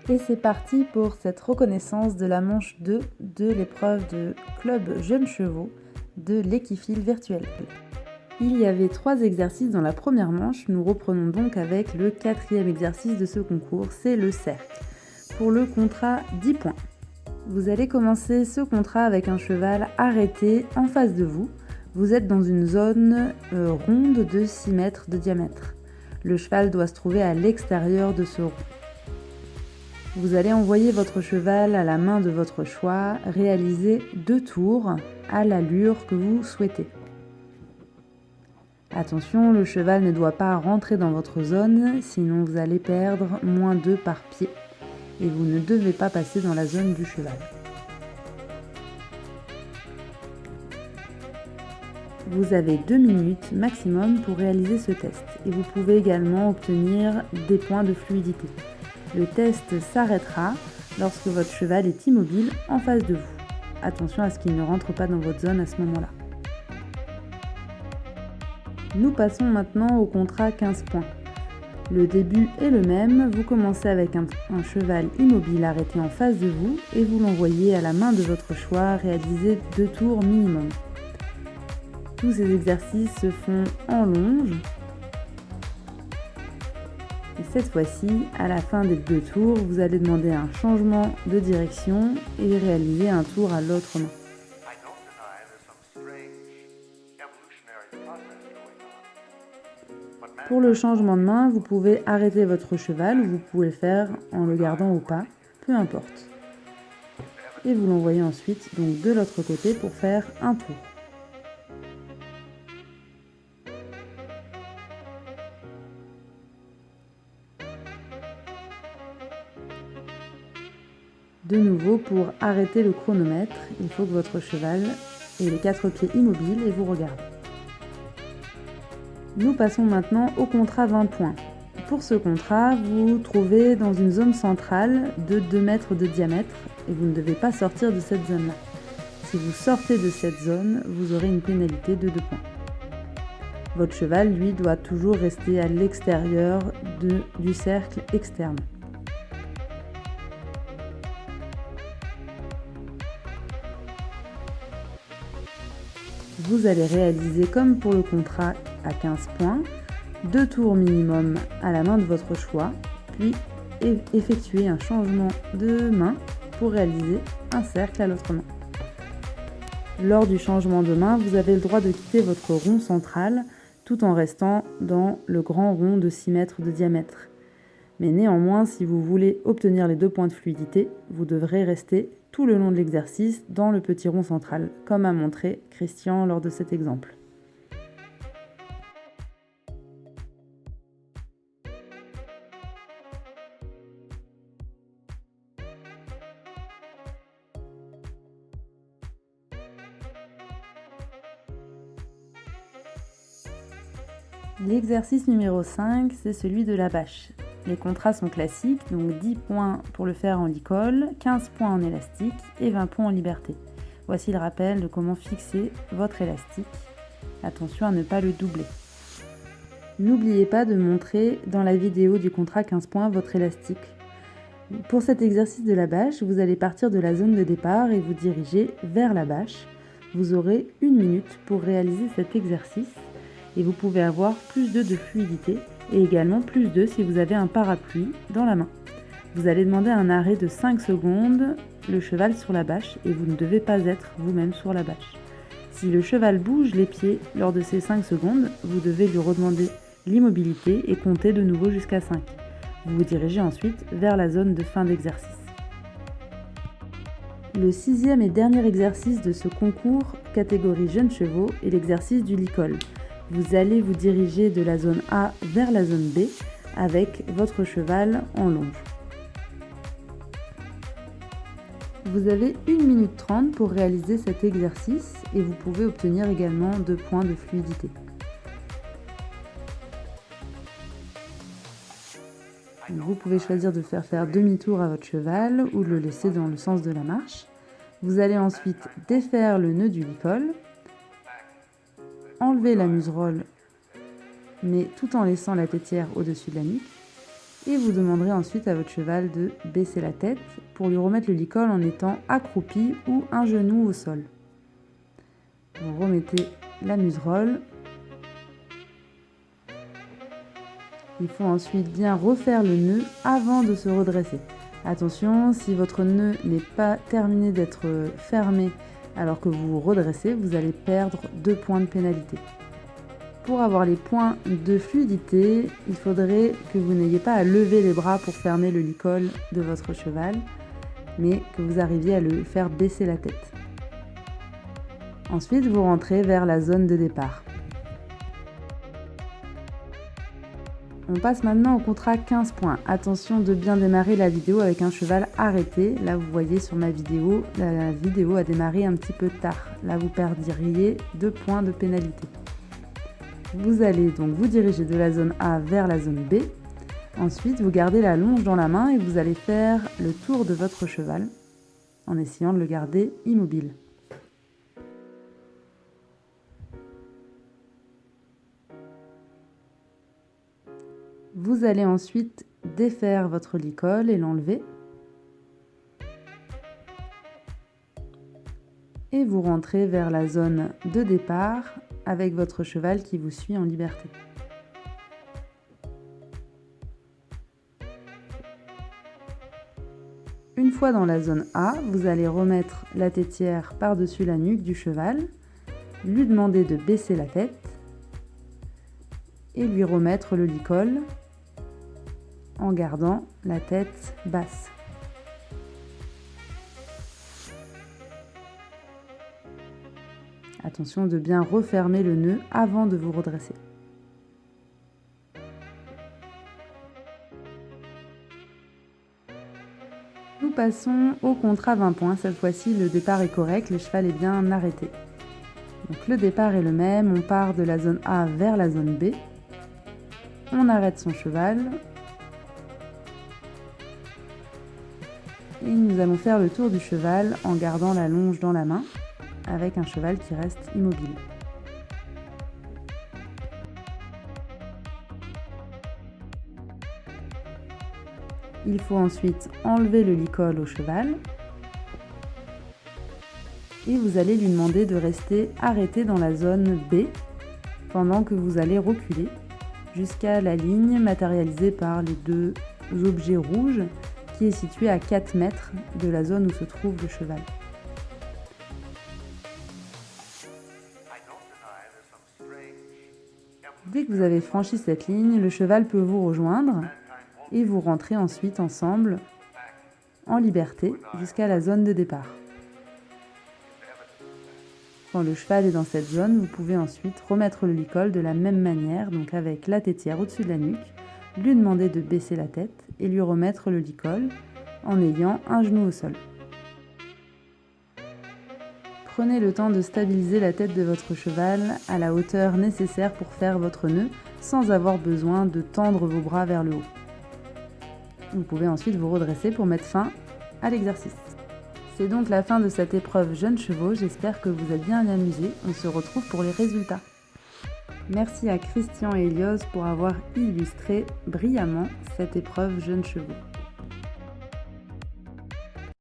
Et c'est parti pour cette reconnaissance de la manche 2 de l'épreuve de Club Jeunes Chevaux de l'Équifil virtuel. Il y avait 3 exercices dans la première manche, nous reprenons donc avec le 4e exercice de ce concours, c'est le cercle. Pour le contrat 10 points. Vous allez commencer ce contrat avec un cheval arrêté en face de vous. Vous êtes dans une zone ronde de 6 mètres de diamètre. Le cheval doit se trouver à l'extérieur de ce rond. Vous allez envoyer votre cheval à la main de votre choix, réaliser 2 tours à l'allure que vous souhaitez. Attention, le cheval ne doit pas rentrer dans votre zone, sinon vous allez perdre -2 par pied et vous ne devez pas passer dans la zone du cheval. Vous avez 2 minutes maximum pour réaliser ce test et vous pouvez également obtenir des points de fluidité. Le test s'arrêtera lorsque votre cheval est immobile en face de vous. Attention à ce qu'il ne rentre pas dans votre zone à ce moment-là. Nous passons maintenant au contrat 15 points. Le début est le même, vous commencez avec un cheval immobile arrêté en face de vous et vous l'envoyez à la main de votre choix, réaliser 2 tours minimum. Tous ces exercices se font en longe. Et cette fois-ci, à la fin des 2 tours, vous allez demander un changement de direction et réaliser un tour à l'autre main. Pour le changement de main, vous pouvez arrêter votre cheval ou vous pouvez le faire en le gardant au pas, peu importe. Et vous l'envoyez ensuite donc de l'autre côté pour faire un tour. De nouveau, pour arrêter le chronomètre, il faut que votre cheval ait les 4 pieds immobiles et vous regarde. Nous passons maintenant au contrat 20 points. Pour ce contrat, vous vous trouvez dans une zone centrale de 2 mètres de diamètre et vous ne devez pas sortir de cette zone-là. Si vous sortez de cette zone, vous aurez une pénalité de 2 points. Votre cheval, lui, doit toujours rester à l'extérieur du cercle externe. Vous allez réaliser comme pour le contrat à 15 points, 2 tours minimum à la main de votre choix, puis effectuer un changement de main pour réaliser un cercle à l'autre main. Lors du changement de main, vous avez le droit de quitter votre rond central tout en restant dans le grand rond de 6 mètres de diamètre. Mais néanmoins, si vous voulez obtenir les 2 points de fluidité, vous devrez rester tout le long de l'exercice dans le petit rond central, comme a montré Christian lors de cet exemple. L'exercice numéro 5, c'est celui de la bâche. Les contrats sont classiques, donc 10 points pour le faire en licol, 15 points en élastique et 20 points en liberté. Voici le rappel de comment fixer votre élastique. Attention à ne pas le doubler. N'oubliez pas de montrer dans la vidéo du contrat 15 points votre élastique. Pour cet exercice de la bâche, vous allez partir de la zone de départ et vous diriger vers la bâche. Vous aurez 1 minute pour réaliser cet exercice et vous pouvez avoir plus 2 de fluidité et également plus 2 si vous avez un parapluie dans la main. Vous allez demander un arrêt de 5 secondes, le cheval sur la bâche et vous ne devez pas être vous-même sur la bâche. Si le cheval bouge les pieds lors de ces 5 secondes, vous devez lui redemander l'immobilité et compter de nouveau jusqu'à 5. Vous vous dirigez ensuite vers la zone de fin d'exercice. Le 6e et dernier exercice de ce concours catégorie jeunes chevaux est l'exercice du licol. Vous allez vous diriger de la zone A vers la zone B avec votre cheval en longe. Vous avez 1 minute 30 pour réaliser cet exercice et vous pouvez obtenir également 2 points de fluidité. Vous pouvez choisir de faire demi-tour à votre cheval ou de le laisser dans le sens de la marche. Vous allez ensuite défaire le nœud du licol, enlever la muserolle, mais tout en laissant la têtière au-dessus de la nuque, Et vous demanderez ensuite à votre cheval de baisser la tête pour lui remettre le licol en étant accroupi ou un genou au sol. Vous remettez la muserolle. Il faut ensuite bien refaire le nœud avant de se redresser. Attention, si votre nœud n'est pas terminé d'être fermé alors que vous vous redressez, vous allez perdre 2 points de pénalité. Pour avoir les points de fluidité, il faudrait que vous n'ayez pas à lever les bras pour fermer le licol de votre cheval, mais que vous arriviez à le faire baisser la tête. Ensuite, vous rentrez vers la zone de départ. On passe maintenant au contrat 15 points. Attention de bien démarrer la vidéo avec un cheval arrêté. Là, vous voyez sur ma vidéo, la vidéo a démarré un petit peu tard. Là, vous perdriez 2 points de pénalité. Vous allez donc vous diriger de la zone A vers la zone B. Ensuite, vous gardez la longe dans la main et vous allez faire le tour de votre cheval en essayant de le garder immobile. Vous allez ensuite défaire votre licol et l'enlever. Et vous rentrez vers la zone de départ avec votre cheval qui vous suit en liberté. Une fois dans la zone A, vous allez remettre la tétière par-dessus la nuque du cheval, lui demander de baisser la tête et lui remettre le licol en gardant la tête basse. Attention de bien refermer le nœud avant de vous redresser. Nous passons au contrat 20 points. Cette fois-ci, le départ est correct, le cheval est bien arrêté. Donc le départ est le même, on part de la zone A vers la zone B. On arrête son cheval. Et nous allons faire le tour du cheval en gardant la longe dans la main, avec un cheval qui reste immobile. Il faut ensuite enlever le licol au cheval et vous allez lui demander de rester arrêté dans la zone B pendant que vous allez reculer jusqu'à la ligne matérialisée par les 2 objets rouges qui est située à 4 mètres de la zone où se trouve le cheval. Dès que vous avez franchi cette ligne, le cheval peut vous rejoindre et vous rentrez ensuite ensemble en liberté jusqu'à la zone de départ. Quand le cheval est dans cette zone, vous pouvez ensuite remettre le licol de la même manière, donc avec la tétière au-dessus de la nuque, lui demander de baisser la tête et lui remettre le licol en ayant un genou au sol. Prenez le temps de stabiliser la tête de votre cheval à la hauteur nécessaire pour faire votre nœud sans avoir besoin de tendre vos bras vers le haut. Vous pouvez ensuite vous redresser pour mettre fin à l'exercice. C'est donc la fin de cette épreuve jeunes chevaux, j'espère que vous êtes bien amusés. On se retrouve pour les résultats. Merci à Christian et Elios pour avoir illustré brillamment cette épreuve jeunes chevaux.